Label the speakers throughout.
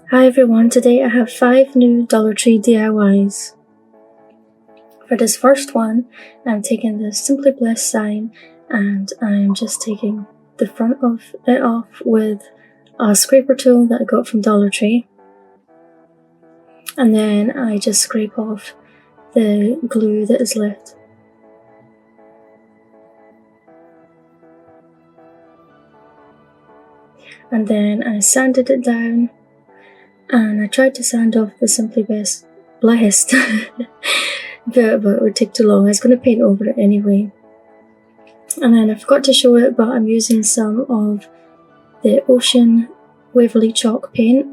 Speaker 1: Hi everyone, today I have 5 new Dollar Tree DIYs. For this first one, I'm taking the Simply Blessed sign and I'm just taking the front of it off with a scraper tool that I got from Dollar Tree. And then I just scrape off the glue that is left. And then I sanded it down and I tried to sand off the Simply Blessed but it would take too long. I was going to paint over it anyway. And then I forgot to show it, but I'm using some of the Ocean Waverly Chalk paint,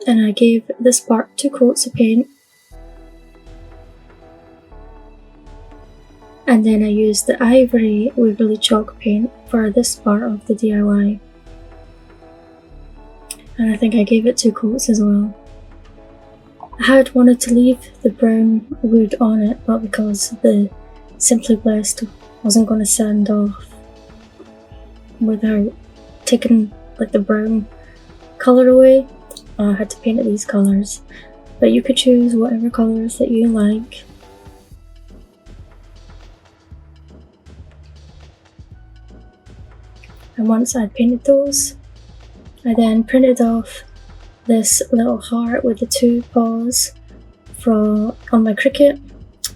Speaker 1: and I gave this part 2 coats of paint. And then I used the Ivory Waverly Chalk paint for this part of the DIY. And I think I gave it 2 coats as well. I had wanted to leave the brown wood on it, but because the Simply Blessed wasn't going to sand off without taking like the brown colour away, I had to paint it these colours. But you could choose whatever colours that you like. And once I'd painted those, I then printed off this little heart with the 2 paws on my Cricut,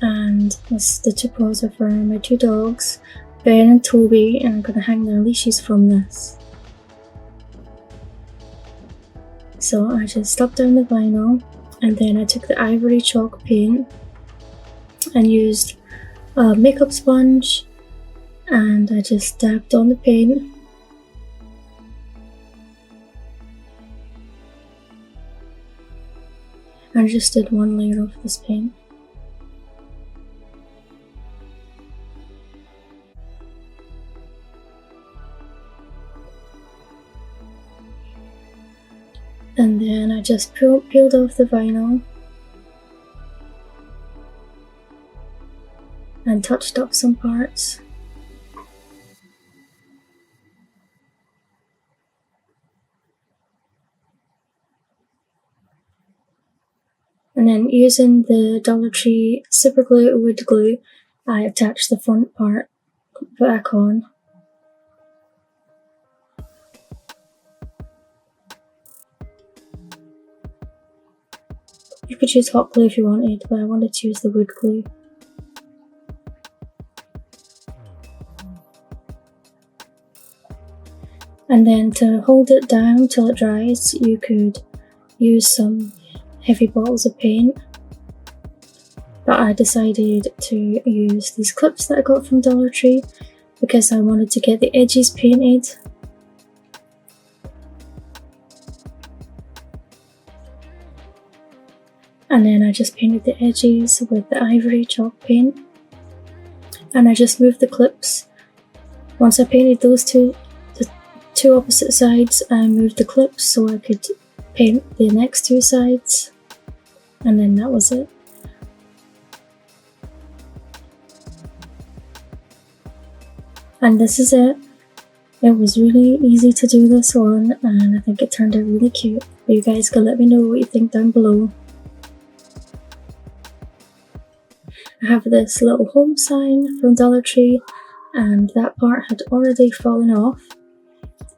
Speaker 1: and the 2 paws are for my 2 dogs, Ben and Toby, and I'm going to hang their leashes from this. So I just stuck down the vinyl, and then I took the Ivory Chalk paint and used a makeup sponge, and I just dabbed on the paint. I just did 1 layer of this paint. And then I just peeled off the vinyl and touched up some parts. And then using the Dollar Tree Super Glue wood glue, I attached the front part back on. You could use hot glue if you wanted, but I wanted to use the wood glue. And then to hold it down till it dries, you could use some heavy bottles of paint, but I decided to use these clips that I got from Dollar Tree because I wanted to get the edges painted. And then I just painted the edges with the Ivory Chalk paint, and I just moved the clips. Once I painted the 2 opposite sides, I moved the clips so I could paint the next 2 sides. And then that was it. And this is it. It was really easy to do this one, and I think it turned out really cute. But you guys can let me know what you think down below. I have this little home sign from Dollar Tree, and that part had already fallen off.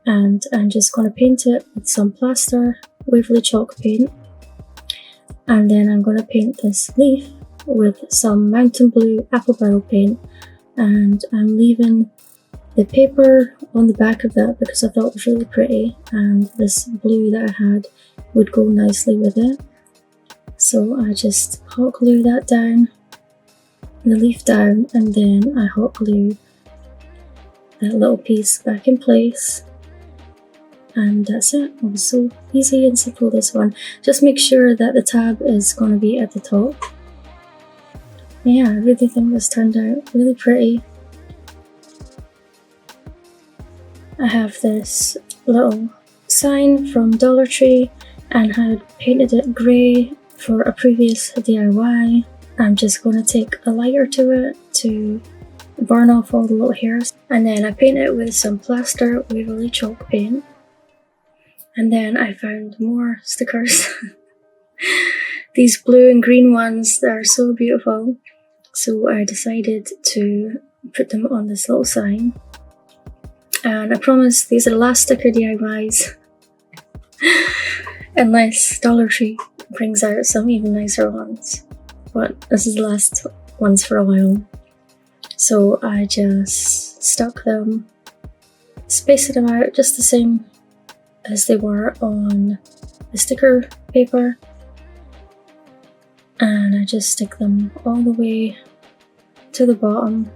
Speaker 1: And I'm just going to paint it with some plaster Waverly Chalk paint. And then I'm going to paint this leaf with some Mountain Blue Apple Barrel paint, and I'm leaving the paper on the back of that because I thought it was really pretty, and this blue that I had would go nicely with it. So I just hot glue that down, the leaf down, and then I hot glue that little piece back in place. And that's it. It was so easy and simple, this one. Just make sure that the tab is going to be at the top. Yeah, I really think this turned out really pretty. I have this little sign from Dollar Tree and had painted it grey for a previous DIY. I'm just going to take a lighter to it to burn off all the little hairs. And then I paint it with some plaster Waverly Chalk paint. And then I found more stickers. These blue and green ones, they're so beautiful. So I decided to put them on this little sign. And I promise these are the last sticker DIYs. Unless Dollar Tree brings out some even nicer ones. But this is the last ones for a while. So I just stuck them, spaced them out just the same as they were on the sticker paper. And I just stick them all the way to the bottom.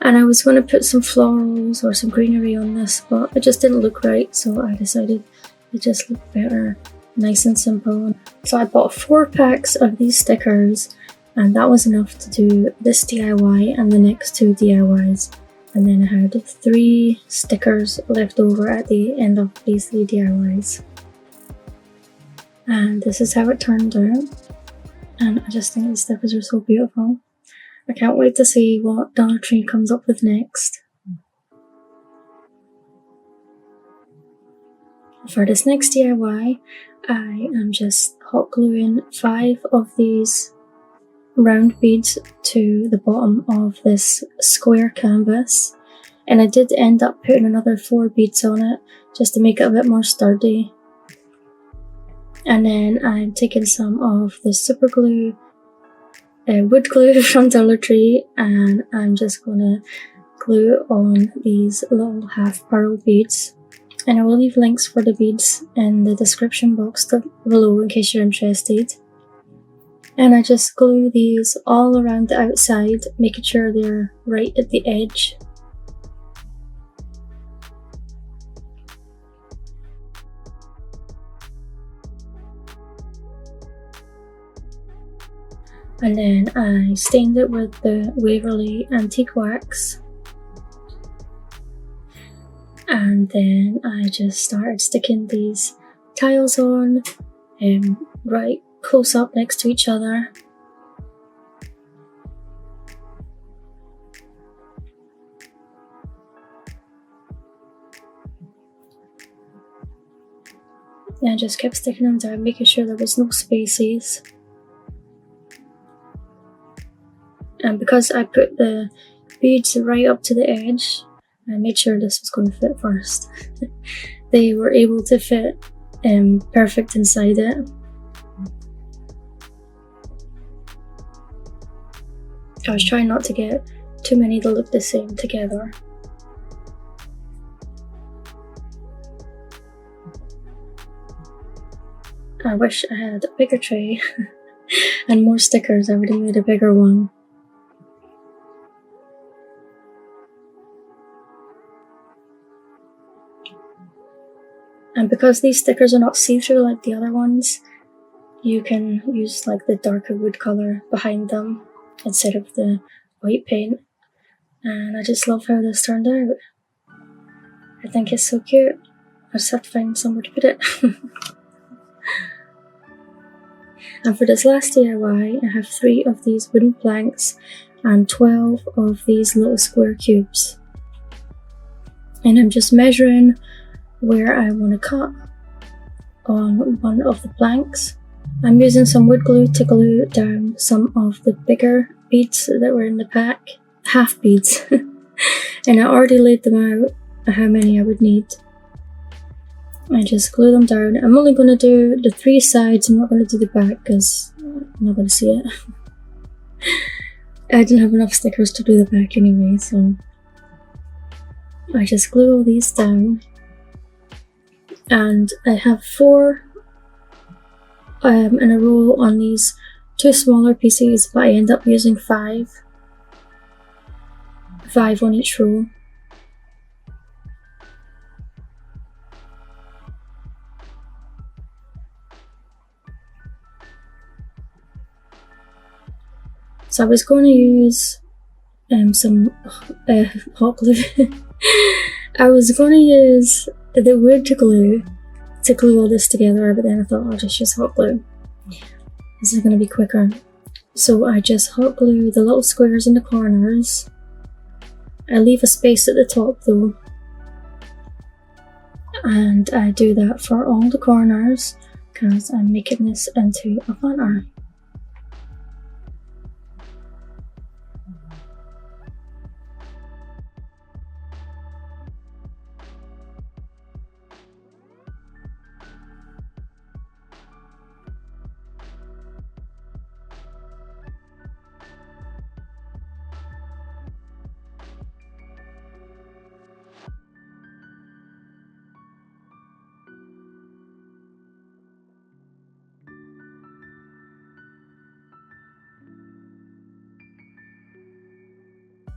Speaker 1: And I was going to put some florals or some greenery on this, but it just didn't look right, so I decided it just looked better, nice and simple. So I bought 4 packs of these stickers, and that was enough to do this DIY and the next 2 DIYs. And then I had 3 stickers left over at the end of these 3 DIYs. And this is how it turned out. And I just think the stickers are so beautiful. I can't wait to see what Dollar Tree comes up with next. For this next DIY, I am just hot gluing 5 of these round beads to the bottom of this square canvas. And I did end up putting another 4 beads on it just to make it a bit more sturdy. And then I'm taking some of the super glue, wood glue from Dollar Tree, and I'm just gonna glue on these little half pearl beads. And I will leave links for the beads in the description box below in case you're interested. And I just glue these all around the outside, making sure they're right at the edge. And then I stained it with the Waverly Antique Wax. And then I just started sticking these tiles on, right close up next to each other. And I just kept sticking them down, making sure there was no spaces. And because I put the beads right up to the edge, I made sure this was going to fit first. They were able to fit perfect inside it. I was trying not to get too many that look the same together. I wish I had a bigger tray and more stickers. I would have made a bigger one. And because these stickers are not see-through like the other ones, you can use like the darker wood colour behind them instead of the white paint. And I just love how this turned out. I think it's so cute. I just have to find somewhere to put it. And for this last DIY, I have 3 of these wooden planks and 12 of these little square cubes. And I'm just measuring where I want to cut on one of the planks. I'm using some wood glue to glue down some of the bigger beads that were in the pack, half beads. And I already laid them out how many I would need. I just glue them down. I'm only going to do the 3 sides, I'm not going to do the back because I'm not going to see it. I didn't have enough stickers to do the back anyway, so I just glue all these down. And I have 4 in a row on these 2 smaller pieces, but I end up using 5 on each row. So I was going to use some hot glue. I was going to use the wood glue to glue all this together, but then I thought I'll just use hot glue. This is going to be quicker. So I just hot glue the little squares in the corners. I leave a space at the top though. And I do that for all the corners because I'm making this into a planter.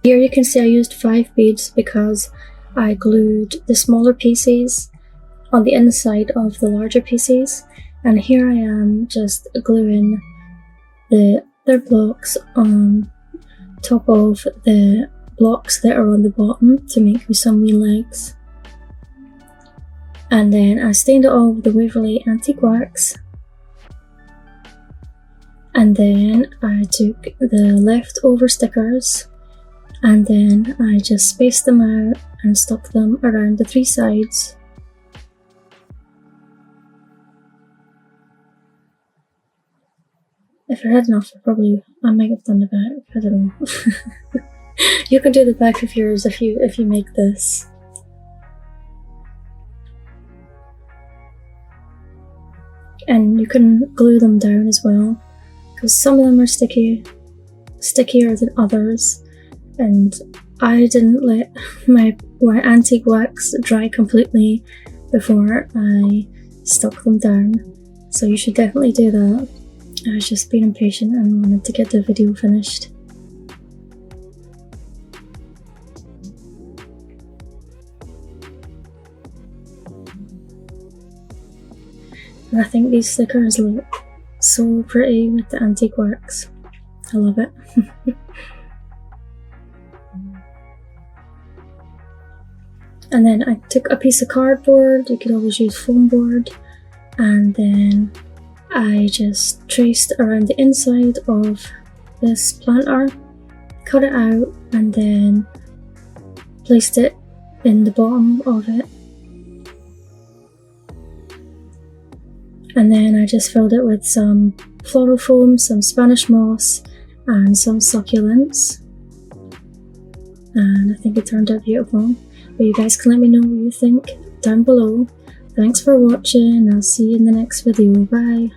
Speaker 1: Here you can see I used 5 beads because I glued the smaller pieces on the inside of the larger pieces, and here I am just gluing the other blocks on top of the blocks that are on the bottom to make me some wee legs. And then I stained it all with the Waverly Antique Wax, and then I took the leftover stickers and then I just spaced them out and stuck them around the 3 sides. If I had enough, I might have done the back, I don't know. You can do the back of yours if you make this. And you can glue them down as well, because some of them are stickier than others. And I didn't let my antique wax dry completely before I stuck them down, so you should definitely do that. I was just being impatient and wanted to get the video finished. And I think these stickers look so pretty with the antique wax. I love it. And then I took a piece of cardboard, you could always use foam board, and then I just traced around the inside of this planter, cut it out, and then placed it in the bottom of it. And then I just filled it with some floral foam, some Spanish moss, and some succulents. And I think it turned out beautiful. But you guys can let me know what you think down below. Thanks for watching, I'll see you in the next video. Bye!